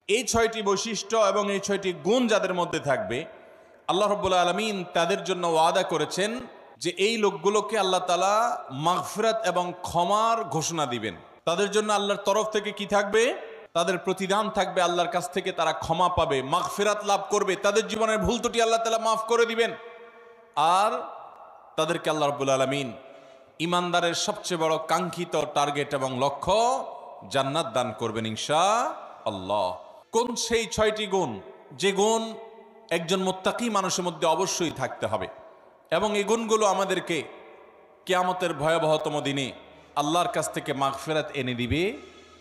এই 6টি বৈশিষ্ট্য এবং এই 6টি গুণ যাদের মধ্যে থাকবে, আল্লাহ রাব্বুল আলামিন তাদের জন্য ওয়াদা করেছেন যে এই লোকগুলোকে আল্লাহ তাআলা মাগফিরাত এবং ক্ষমার ঘোষণা দিবেন। তাদের জন্য আল্লাহর তরফ থেকে কি থাকবে? তাদের প্রতিদান থাকবে, আল্লাহর কাছ থেকে তারা ক্ষমা পাবে, মাগফিরাত লাভ করবে, তাদের জীবনের ভুল ত্রুটি আল্লাহ তাআলা মাফ করে দিবেন। আর তাদেরকে আল্লাহ রাব্বুল আলামিন ইমানদারের সবচেয়ে বড় কাঙ্ক্ষিত টার্গেট এবং লক্ষ্য জান্নাত দান করবেন ইনশাআল্লাহ। কোন সেই 6টি গুণ, যে গুণ একজন মুত্তাকি মানুষের মধ্যে অবশ্যই থাকতে হবে, এবং এই গুণগুলো আমাদেরকে কিয়ামতের ভয়াবহতম দিনে আল্লাহর কাছ থেকে মাগফিরাত এনে দিবে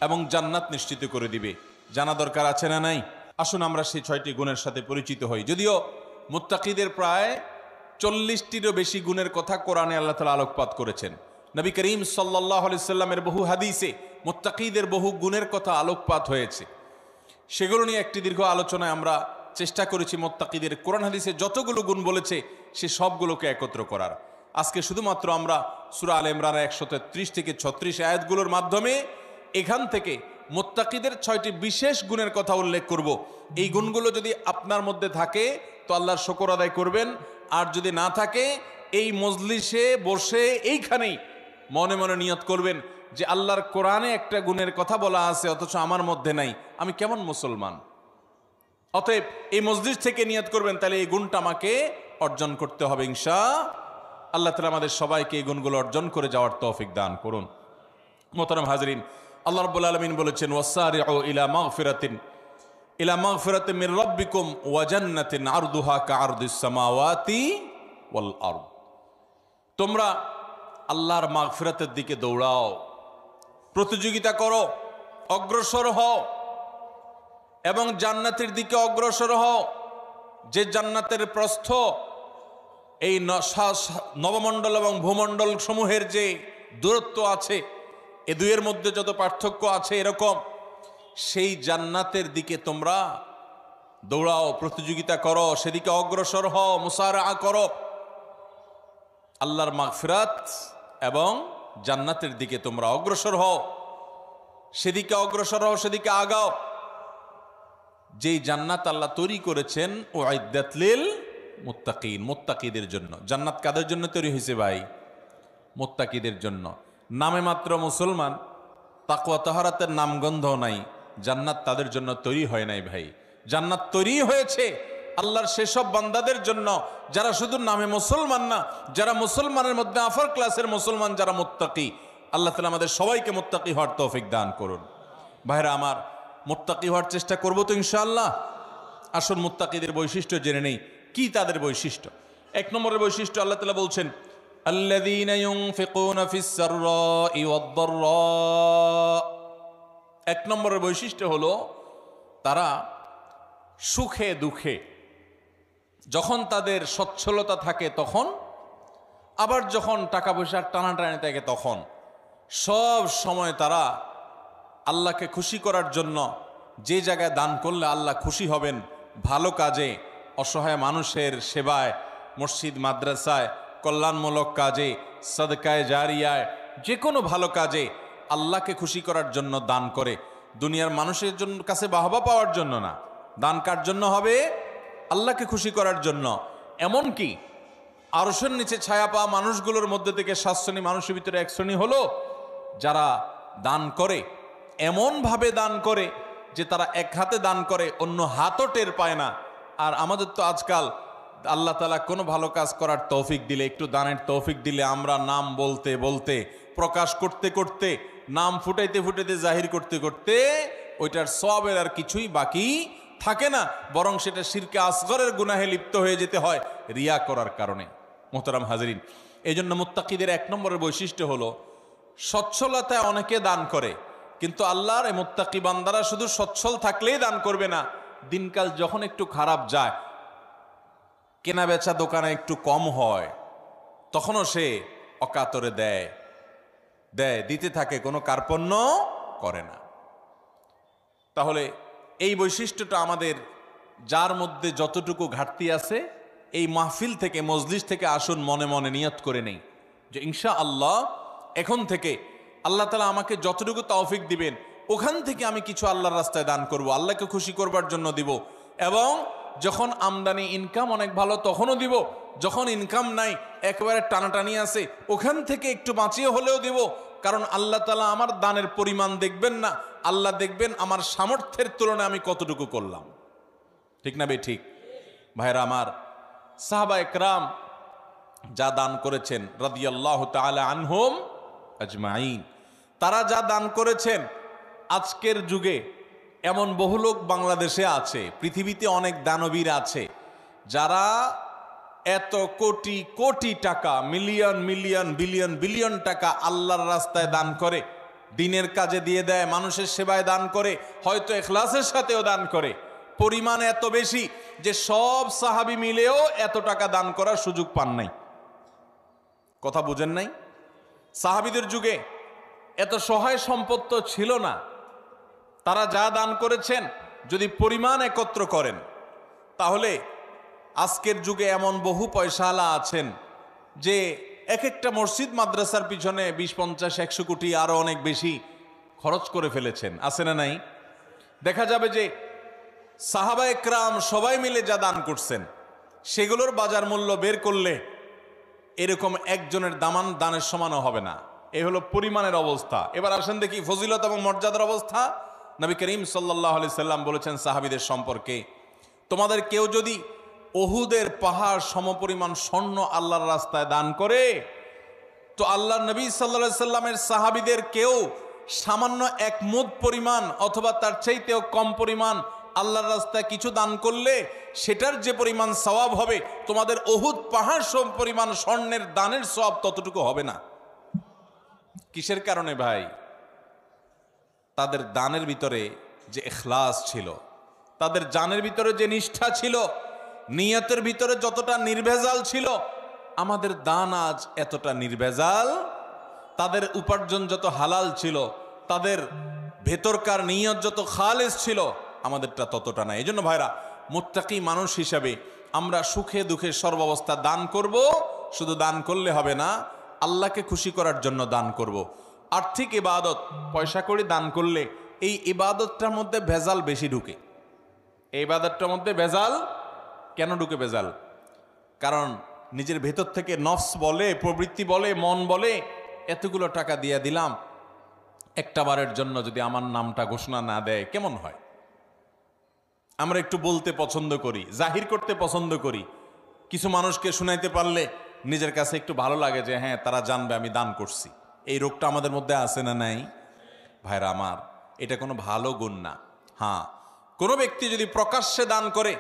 এবং জান্নাত নিশ্চিত করে দিবে। জানা দরকার আছে না নাই? আসুন আমরা সেই 6টি গুণের সাথে পরিচিত হই। যদিও মুত্তাকিদের প্রায় 40টিরও বেশি গুণের কথা কোরআনে আল্লাহ তাআলা আলোকপাত করেছেন। নবী করিম সাল্লাল্লাহু আলাইহি সাল্লামের বহু হাদিসে মুত্তাকিদের বহু গুণের কথা আলোকপাত হয়েছে। সেগুলো নিয়ে একটি দীর্ঘ আলোচনায় আমরা চেষ্টা করেছি মুত্তাকিদের কোরআন হাদিসে যতগুলো গুণ বলেছে সে সবগুলোকে একত্র করার। আজকে শুধুমাত্র আমরা সূরা আলে ইমরানের 133 থেকে 36 আয়াতগুলোর মাধ্যমে এখান থেকে মুত্তাকিদের 6টি বিশেষ গুণের কথা উল্লেখ করব। এই গুণগুলো যদি আপনার মধ্যে থাকে তো আল্লাহর শুকর আদায় করবেন, আর যদি না থাকে এই মজলিসে বসে এইখানেই মনে মনে নিয়ত করবেন যে আল্লাহর কোরআনে একটা গুণের কথা বলা আছে অথচ আমার মধ্যে নাই, আমি কেমন মুসলমান। অতএব এই মজলিস থেকে নিয়ত করবেন, তাহলে এই গুণটা আমাকে অর্জন করতে হবে ইনশাআল্লাহ তাআলা আমাদের সবাইকে এই গুণগুলো অর্জন করে যাওয়ার তৌফিক দান করুন। মোহতারাম হাজরিন, আল্লাহ রাব্বুল আলামিন বলেছেন ওয়াসারিউ ইলা মাগফিরাতিন মির রাব্বিকুম ওয়া জান্নাতিন আরদুহা কাআরদিস সামাওয়াতি ওয়াল আরদ। তোমরা আল্লাহর মাগফিরাতের দিকে দৌড়াও, প্রতিযোগিতা করো, অগ্রসর হও এবং জান্নাতের দিকে অগ্রসর হও, যে জান্নাতের প্রস্থ এই নবমণ্ডল এবং ভূমণ্ডল সমূহের যে দূরত্ব আছে, এ দুয়ের মধ্যে যত পার্থক্য আছে এরকম, সেই জান্নাতের দিকে তোমরা দৌড়াও, প্রতিযোগিতা করো, সেদিকে অগ্রসর হও, মুসারাআ করো। আল্লাহর মাগফিরাত এবং জান্নাতের দিকে তোমরা অগ্রসর হও, সেদিকে অগ্রসর হও, সেদিকে আগাও। যেই জান্নাত আল্লাহ তৈরি করেছেন উইদ্দাত লিল মুত্তাকিন, মুত্তাকিদের জন্য। জান্নাত কাদের জন্য তৈরি হয়েছে ভাই? মুত্তাকিদের জন্য। নামে মাত্র মুসলমান, তাকওয়া তাহারাতের নামগন্ধ নাই, জান্নাত তাদের জন্য তৈরি হয় নাই ভাই। জান্নাত তৈরি হয়েছে আল্লাহর সেসব বান্দাদের জন্য যারা শুধু নামে মুসলমান না, যারা মুসলমানের মধ্যে আফার ক্লাসের মুসলমান, যারা মুত্তাকি। আল্লাহ তাআলা আমাদের সবাইকে মুত্তাকি হওয়ার তৌফিক দান করুন। ভাইরা আমার, মুত্তাকি হওয়ার চেষ্টা করবো তো ইনশাআল্লাহ। আসুন মুত্তাকিদের বৈশিষ্ট্য জেনে নেই। কি তাদের বৈশিষ্ট্য? 1 নম্বরের বৈশিষ্ট্য আল্লাহ তাআলা বলছেন আল্লাযীনা ইউনফিকুনা ফিস সাররাই ওয়াদ-দাররা। 1 নম্বরের বৈশিষ্ট্য হলো তারা সুখে দুঃখে, যখন তাদের সচ্ছলতা থাকে তখন, আবার যখন টাকা পয়সার টানাটানি থাকে তখন, সব সময় তারা আল্লাহকে খুশি করার জন্য যে জায়গায় দান করলে আল্লাহ খুশি হবেন, ভালো কাজে, অসহায় মানুষের সেবায়, মসজিদ মাদ্রাসায়, কল্যাণমূলক কাজে, সাদকায়ে জারিয়ায়, যে কোনো ভালো কাজে আল্লাহকে খুশি করার জন্য দান করে। দুনিয়ার মানুষের জন্য কাছে বাহবা পাওয়ার জন্য না, দান কার জন্য হবে? আল্লাহকে খুশি করার জন্য। এমনকি আরশের নিচে ছায়া পাওয়া মানুষগুলোর মধ্যে থেকে 7 শ্রেণী মানুষের ভিতরে 1 শ্রেণী হলো যারা দান করে, এমনভাবে দান করে যে তারা এক হাতে দান করে, অন্য হাতও টের পায় না। আর আমাদের তো আজকাল আল্লাহ তাআলা কোনো ভালো কাজ করার তৌফিক দিলে, একটু দানের তৌফিক দিলে, আমরা নাম বলতে বলতে, প্রকাশ করতে করতে, নাম ফুটাইতে ফুটাইতে, জাহির করতে করতে ওইটার সওয়াবের আর কিছুই বাকি থাকে না, বরং সেটা শিরকে আসগরের গুনাহে লিপ্ত হয়ে যেতে হয় রিয়া করার কারণে। মোহতারাম হাজরিন, এই জন্য মুত্তাকিদের 1 নম্বরের বৈশিষ্ট্য হলো সচ্ছলতায় অনেকে দান করে, কিন্তু আল্লাহর এই মুত্তাকি বান্দারা শুধু সচ্ছল থাকলেই দান করবে না, দিনকাল যখন একটু খারাপ যায়, কেনা বেচা দোকানে একটু কম হয়, তখনও সে অকাতরে দেয়, দিতে থাকে, কোনো কার্পণ্য করে না। তাহলে এই বৈশিষ্ট্যটা আমাদের যার মধ্যে যতটুকু ঘাটতি আছে, এই মাহফিল থেকে, মজলিস থেকে আসুন মনে মনে নিয়ত করে নেই যে ইনশাআল্লাহ এখন থেকে আল্লাহ তাআলা আমাকে যতটুকু তৌফিক দিবেন ওখান থেকে আমি কিছু আল্লাহর রাস্তায় দান করব, আল্লাহকে খুশি করবার জন্য দিব। এবং যখন আমদানি ইনকাম অনেক ভালো তখনও দিব, যখন ইনকাম নাই একেবারে টানাটানি আছে ওখান থেকে একটু বাঁচিয়ে হলেও দিব। কারণ আল্লাহ তাআলা আমার দানের পরিমাণ দেখবেন না, আল্লাহ দেখবেন আমার সামর্থ্যের তুলনায় আমি কতটুকু করলাম। ঠিক না বে ঠিক? ভাইরা আমার, সাহাবা একরাম যা দান করেছেন রাদিয়াল্লাহু তাআলা আনহুম আজমাইন, তারা যা দান করেছেন, আজকের যুগে এমন বহু লোক বাংলাদেশে আছে, পৃথিবীতে অনেক দানবীর আছে যারা এত কোটি কোটি টাকা, মিলিয়ন মিলিয়ন বিলিয়ন বিলিয়ন টাকা আল্লাহর রাস্তায় দান করে, দিনের কাজে দিয়ে দেয়, মানুষের সেবায় দান করে, হয়তো ইখলাসের সাথেও দান করে। পরিমাণ এত বেশি যে সব সাহাবী মিলেও এত টাকা দান করার সুযোগ পান নাই। কথা বুঝেন নাই? সাহাবীদের যুগে এত সহায় সম্পদ ছিল না। তারা যা দান করেছেন যদি পরিমাণ একত্র করেন, তাহলে আজকের যুগে এমন বহু পয়সাওয়ালা আছেন যে এক একটা মসজিদ মাদ্রাসার পিছনে 20, 50, 100 কোটি আরো অনেক বেশি খরচ করে ফেলেছেন। আছে না নাই? দেখা যাবে যে সাহাবা একরাম সবাই মিলে যা দান করছেন সেগুলোর বাজার মূল্য বের করলে এরকম একজনের দানের সমানও হবে না। এই হলো পরিমাণের অবস্থা। এবার আসেন দেখি ফজিলত এবং মর্যাদার অবস্থা। নবী করিম সাল্লাল্লাহু আলাইহি সাল্লাম বলেছেন সাহাবীদের সম্পর্কে, তোমাদের কেউ যদি উহুদের পাহাড় সমপরিমাণ স্বর্ণ আল্লাহর রাস্তায় দান করে, তো আল্লাহর নবী সাল্লাল্লাহু আলাইহি সাল্লামের সাহাবীদের কেউ সামান্য 1 মুদ পরিমাণ অথবা তার চাইতেও কম পরিমাণ আল্লাহর রাস্তায় কিছু দান করলে সেটার যে পরিমাণ সওয়াব হবে, তোমাদের উহুদ পাহাড় সম পরিমাণ স্বর্ণের দানের সওয়াব ততটুকু হবে না। কিসের কারণে ভাই? তাদের দানের ভিতরে যে ইখলাস ছিল, তাদের জানের ভিতরে যে নিষ্ঠা ছিল, নিয়তের ভিতরে যতটা নির্ভেজাল ছিল, আমাদের দান আজ এতটা নির্ভেজাল। তাদের উপার্জন যত হালাল ছিল, তাদের ভেতরকার নিয়ত যত খালেস ছিল, আমাদেরটা ততটা না। এই জন্য ভাইরা, মুত্তাকি মানুষ হিসাবে আমরা সুখে দুঃখে সর্বাবস্থা দান করব। শুধু দান করলে হবে না, আল্লাহকে খুশি করার জন্য দান করব। আর্থিক ইবাদত পয়সা করে দান করলে এই ইবাদতটার মধ্যে ভেজাল বেশি ঢুকে। এই ইবাদতটার মধ্যে ভেজাল কেন ঢুকে? ভেজাল কারণ নিজের ভেতর থেকে নফস বলে, প্রবৃত্তি বলে, মন বলে, এতগুলো টাকা দিয়ে দিলাম, একটা বারের জন্য যদি আমার নামটা ঘোষণা না দেয় কেমন হয়? আমরা একটু বলতে পছন্দ করি, জাহির করতে পছন্দ করি। কিছু মানুষকে শুনাইতে পারলে নিজের কাছে একটু ভালো লাগে যে হ্যাঁ, তারা জানবে আমি দান করছি। এই রোগটা আমাদের মধ্যে আছে না নাই? ভাইরা আমার, এটা কোনো ভালো গুণ না। হ্যাঁ, কোনো ব্যক্তি যদি প্রকাশ্যে দান করে,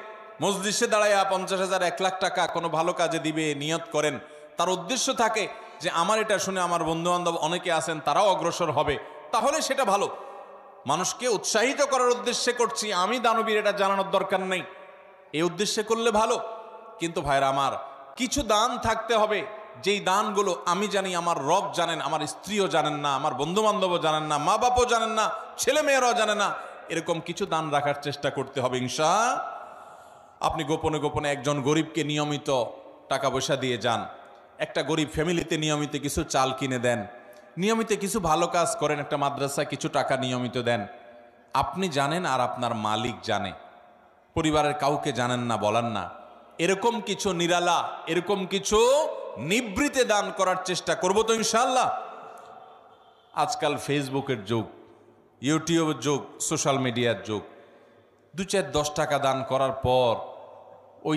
মজলিসে দাঁড়াইয়া 50,000, 1 লাখ টাকা কোনো ভালো কাজে দিবে নিয়ত করেন, তার উদ্দেশ্য থাকে যে আমার এটা শুনে আমার বন্ধু বান্ধব অনেকে আছেন তারাও অগ্রসর হবে, তাহলে সেটা ভালো। মানুষকে উৎসাহিত করার উদ্দেশ্যে করছি, আমি দানবীর এটা জানানোর দরকার নেই, এই উদ্দেশ্যে করলে ভালো। কিন্তু ভাইরা আমার, কিছু দান থাকতে হবে যেই দানগুলো আমি জানি, আমার রব জানেন, আমার স্ত্রীও জানেন না, আমার বন্ধু বান্ধবও জানেন না, মা বাপও জানেন না, ছেলে মেয়েরাও জানে না। এরকম কিছু দান রাখার চেষ্টা করতে হবে ইনশাআল্লাহ। আপনি গোপনে গোপনে একজন গরিবকে নিয়মিত টাকা পয়সা দিয়ে যান, একটা গরিব ফ্যামিলিতে নিয়মিত কিছু চাল কিনে দেন, নিয়মিত কিছু ভালো কাজ করেন, একটা মাদ্রাসায় কিছু টাকা নিয়মিত দেন। আপনি জানেন আর আপনার মালিক জানে, পরিবারের কাউকে জানেন না, বলেন না। এরকম কিছু নিরালা, এরকম কিছু নিবৃতে দান করার চেষ্টা করব তো ইনশাআল্লাহ। আজকাল ফেসবুকের যুগ, ইউটিউবের যুগ, সোশ্যাল মিডিয়ার যুগ। 2, 4, 10 টাকা দান করার পর ওই